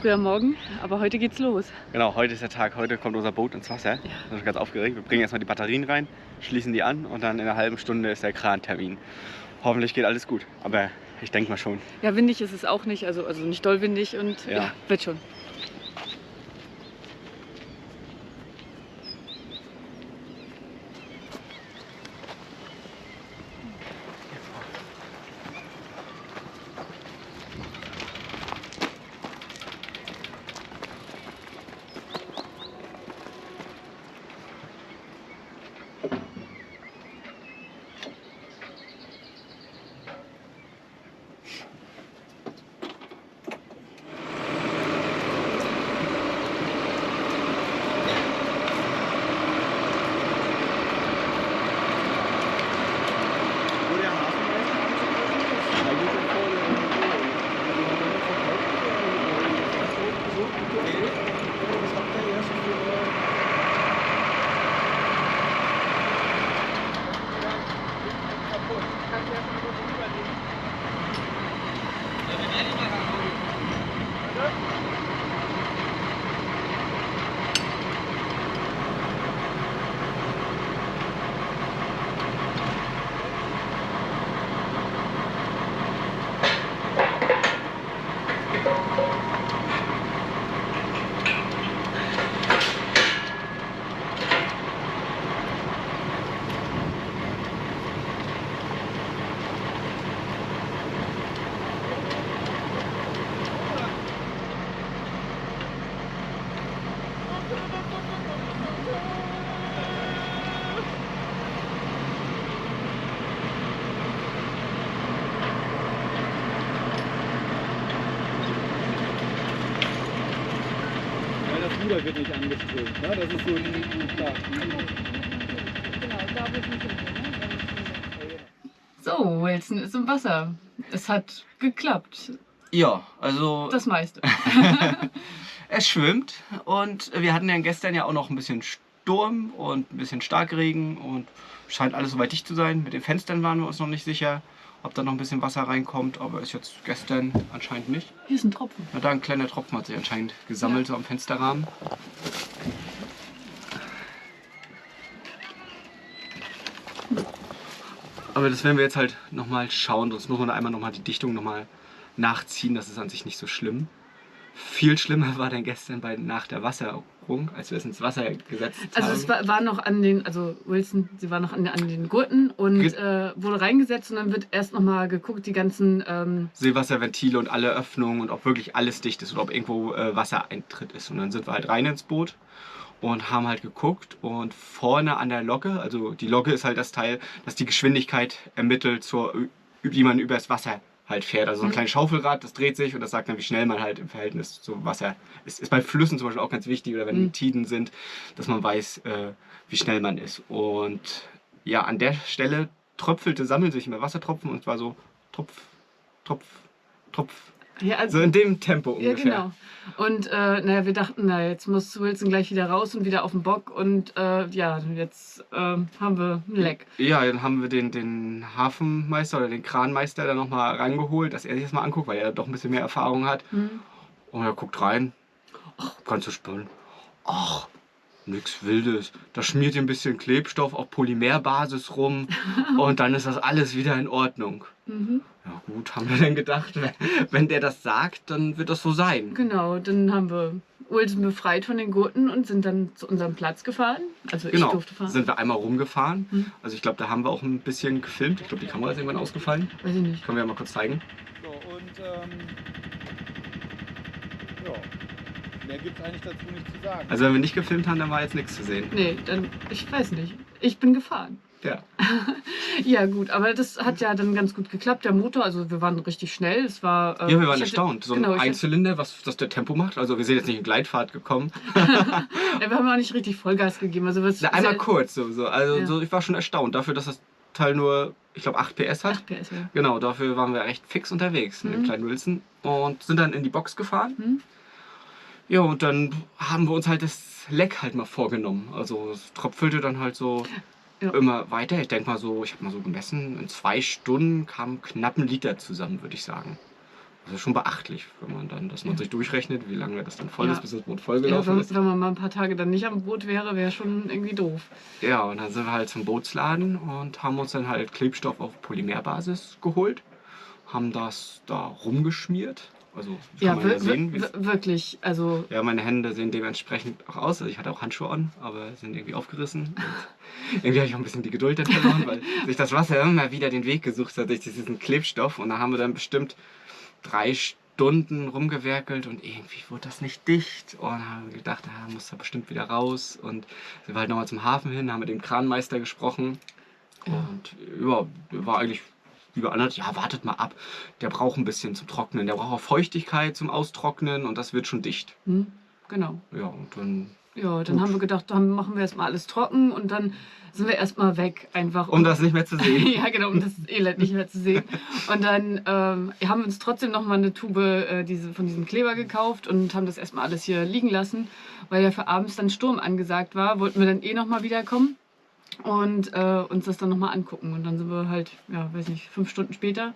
früh am Morgen, aber heute geht's los. Genau, heute ist der Tag. Heute kommt unser Boot ins Wasser. Ich bin ganz aufgeregt. Wir bringen erstmal die Batterien rein, schließen die an und dann in einer halben Stunde ist der Krantermin. Hoffentlich geht alles gut, aber ich denke mal schon. Ja, windig ist es auch nicht, also nicht doll windig und ja, wird schon. Das wird nicht angeströmt, ne? Das ist so die klar. Genau, da wo es nicht hin. So, Wilson ist im Wasser. Es hat geklappt. Ja, also Das meiste. es schwimmt und wir hatten ja gestern ja auch noch ein bisschen Sturm und ein bisschen Starkregen und scheint alles soweit dicht zu sein. Mit den Fenstern waren wir uns noch nicht sicher, ob da noch ein bisschen Wasser reinkommt, aber ist jetzt gestern anscheinend nicht. Hier ist ein Tropfen. Na, da ein kleiner Tropfen hat sich anscheinend gesammelt, so am Fensterrahmen. Aber das werden wir jetzt halt nochmal schauen, sonst muss man da einmal nochmal die Dichtung nochmal nachziehen, das ist an sich nicht so schlimm. Viel schlimmer war dann gestern nach der Wasserung, als wir es ins Wasser gesetzt haben. Also es war noch an den, also Wilson, sie war noch an den Gurten und wurde reingesetzt und dann wird erst nochmal geguckt, die ganzen Seewasserventile und alle Öffnungen und ob wirklich alles dicht ist oder ob irgendwo Wassereintritt ist. Und dann sind wir halt rein ins Boot und haben halt geguckt und vorne an der Logge, also die Logge ist halt das Teil, das die Geschwindigkeit ermittelt, wie man übers Wasser halt fährt. Also so ein kleines Schaufelrad, das dreht sich und das sagt dann, wie schnell man halt im Verhältnis zum Wasser ist. Ist bei Flüssen zum Beispiel auch ganz wichtig oder wenn Tiden sind, dass man weiß, wie schnell man ist. Und ja, an der Stelle sammeln sich immer Wassertropfen und es war so Tropf, Tropf, Tropf. ja, also, So in dem Tempo ungefähr. Ja, genau. Und naja, wir dachten, na, jetzt muss Wilson gleich wieder raus und wieder auf den Bock und ja, jetzt haben wir ein Leck. Ja, dann haben wir den Hafenmeister oder den Kranmeister dann nochmal rangeholt, dass er sich das mal anguckt, weil er doch ein bisschen mehr Erfahrung hat. Und er guckt rein. Ach, ganz spannend. Ach, nix Wildes. Da schmiert ihr ein bisschen Klebstoff auf Polymerbasis rum und dann ist das alles wieder in Ordnung. Ja gut, haben wir dann gedacht, wenn der das sagt, dann wird das so sein. Genau, dann haben wir Wilson befreit von den Gurten und sind dann zu unserem Platz gefahren. Also ich durfte fahren. Sind wir einmal rumgefahren. Also ich glaube, da haben wir auch ein bisschen gefilmt. Ich glaube, die Kamera ist irgendwann ausgefallen. Weiß ich nicht. Können wir ja mal kurz zeigen. So, und ja, mehr gibt es eigentlich dazu nicht zu sagen. Also wenn wir nicht gefilmt haben, dann war jetzt nichts zu sehen. Nee, dann, ich weiß nicht. Ich bin gefahren. Ja. Ja gut, aber das hat ja dann ganz gut geklappt. Der Motor, also wir waren richtig schnell. Es war, Ja, wir waren erstaunt. So ein Einzylinder, was der Tempo macht. Also wir sind jetzt nicht in Gleitfahrt gekommen. Ja, wir haben auch nicht richtig Vollgas gegeben. Also einmal kurz. Also ja. Ich war schon erstaunt dafür, dass das Teil nur, ich glaube, 8 PS hat. 8 PS, ja. Genau, dafür waren wir recht fix unterwegs mit dem kleinen Wilson. Und sind dann in die Box gefahren. Ja, und dann haben wir uns halt das Leck halt mal vorgenommen. Also es tröpfelte dann halt so immer weiter. Ich denke mal so, ich habe mal so gemessen, in 2 Stunden kam knapp 1 Liter zusammen, würde ich sagen. Das ist schon beachtlich, wenn man dann, dass man sich durchrechnet, wie lange das dann voll Ja. ist, bis das Boot Ja, vollgelaufen ist. wenn man mal ein paar Tage dann nicht am Boot wäre, wäre schon irgendwie doof. Ja, und dann sind wir halt zum Bootsladen und haben uns dann halt Klebstoff auf Polymerbasis geholt, haben das da rumgeschmiert. Also das Ja, kann man ja sehen. wirklich. Also, Ja, meine Hände sehen dementsprechend auch aus. Also ich hatte auch Handschuhe an, aber sind irgendwie aufgerissen. Und irgendwie habe ich auch ein bisschen die Geduld dann verloren, weil sich das Wasser immer wieder den Weg gesucht hat durch diesen Klebstoff. Und da haben wir dann bestimmt 3 Stunden rumgewerkelt und irgendwie wurde das nicht dicht. Und dann haben wir gedacht, muss da bestimmt wieder raus. Und sind wir halt nochmal zum Hafen hin, haben mit dem Kranmeister gesprochen. Und ja, war eigentlich über anderthalb, ja, wartet mal ab. Der braucht ein bisschen zum Trocknen. Der braucht auch Feuchtigkeit zum Austrocknen und das wird schon dicht. genau. Ja, und dann. Ja, dann Gut. haben wir gedacht, dann machen wir erstmal alles trocken und dann sind wir erstmal weg einfach. Um das nicht mehr zu sehen. Ja, genau, um das Elend nicht mehr zu sehen. Und dann haben wir uns trotzdem noch mal eine Tube von diesem Kleber gekauft und haben das erstmal alles hier liegen lassen, weil ja für abends dann Sturm angesagt war. Wollten wir dann eh noch mal wiederkommen und uns das dann noch mal angucken. Und dann sind wir halt, ja, weiß nicht, 5 Stunden später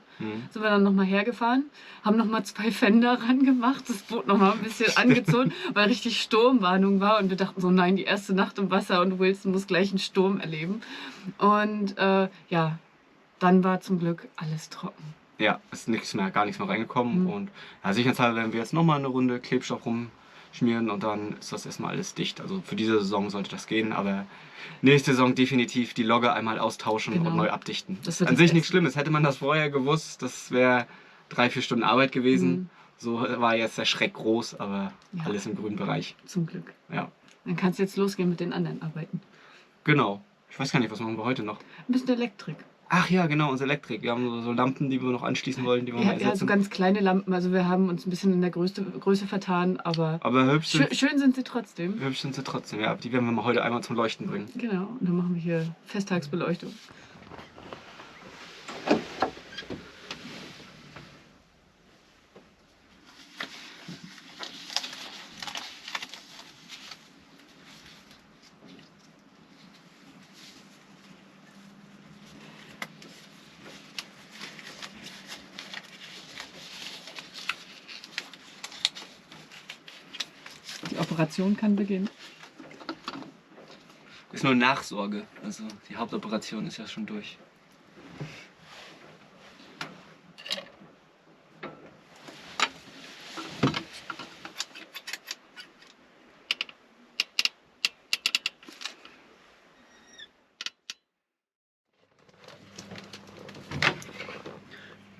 sind wir dann noch mal hergefahren, haben noch mal 2 Fender rangemacht, das Boot noch mal ein bisschen angezogen, weil richtig Sturmwarnung war. Und wir dachten so, nein, die erste Nacht im Wasser und Wilson muss gleich einen Sturm erleben. Und ja, dann war zum Glück alles trocken. Ja, ist gar nichts mehr reingekommen. Und ja, sicherheitshalber werden wir jetzt nochmal eine Runde Klebstoff rumschmieren und dann ist das erstmal alles dicht. Also für diese Saison sollte das gehen, aber nächste Saison definitiv die Logge einmal austauschen Genau. und neu abdichten. Das wird An das sich nichts Beste. Schlimmes. Hätte man das vorher gewusst, das wäre 3-4 Stunden Arbeit gewesen. So war jetzt der Schreck groß, aber Ja. alles im grünen Bereich. Zum Glück. Ja, Dann kannst du jetzt losgehen mit den anderen Arbeiten. genau. Ich weiß gar nicht, was machen wir heute noch? Ein bisschen Elektrik. Ach ja, genau, unsere Elektrik. Wir haben so Lampen, die wir noch anschließen wollen, die wir mal Ja, ersetzen. so ganz kleine Lampen. Also wir haben uns ein bisschen in der Größe vertan, aber Aber hübsch sind, schön sind sie trotzdem. hübsch sind sie trotzdem. Ja, die werden wir mal heute einmal zum Leuchten bringen. Genau, und dann machen wir hier Festtagsbeleuchtung. Die Operation kann beginnen. Ist nur Nachsorge. Also die Hauptoperation ist ja schon durch.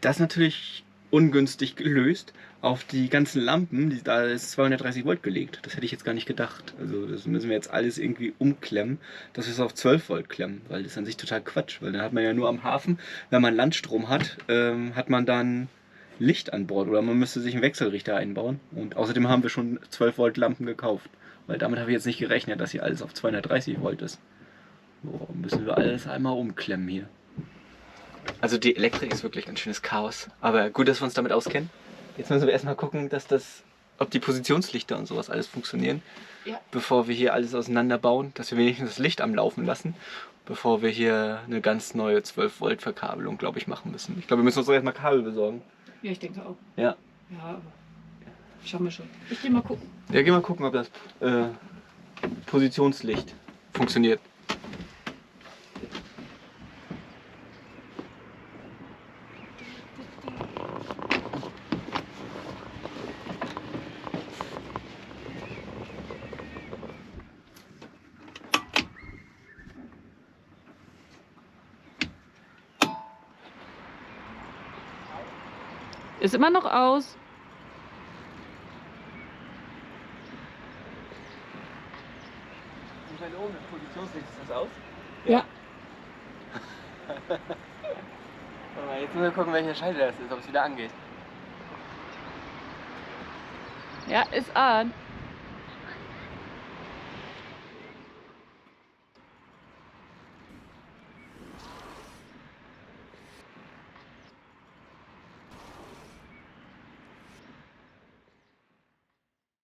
Das ist natürlich ungünstig gelöst. Auf die ganzen Lampen, da ist 230 Volt gelegt. Das hätte ich jetzt gar nicht gedacht. Also das müssen wir jetzt alles irgendwie umklemmen, dass wir es auf 12 Volt klemmen, weil das ist an sich total Quatsch. Weil dann hat man ja nur am Hafen, wenn man Landstrom hat, hat man dann Licht an Bord oder man müsste sich einen Wechselrichter einbauen. Und außerdem haben wir schon 12 Volt Lampen gekauft, weil damit habe ich jetzt nicht gerechnet, dass hier alles auf 230 Volt ist. So, müssen wir alles einmal umklemmen hier. Also die Elektrik ist wirklich ein schönes Chaos, aber gut, dass wir uns damit auskennen. Jetzt müssen wir erstmal gucken, ob die Positionslichter und sowas alles funktionieren, Ja. bevor wir hier alles auseinanderbauen, dass wir wenigstens das Licht am Laufen lassen, bevor wir hier eine ganz neue 12 Volt Verkabelung, glaube ich, machen müssen. Ich glaube, wir müssen uns doch erstmal Kabel besorgen. Ja, ich denke auch. Ja. Ja, aber schauen wir schon. Ich gehe mal gucken. Ja, geh mal gucken, ob das Positionslicht funktioniert. Ist immer noch aus. Und wenn oben das Positionslicht ist das aus? Ja. Jetzt müssen wir gucken, welcher Schalter das ist, ob es wieder angeht. Ja, ist an.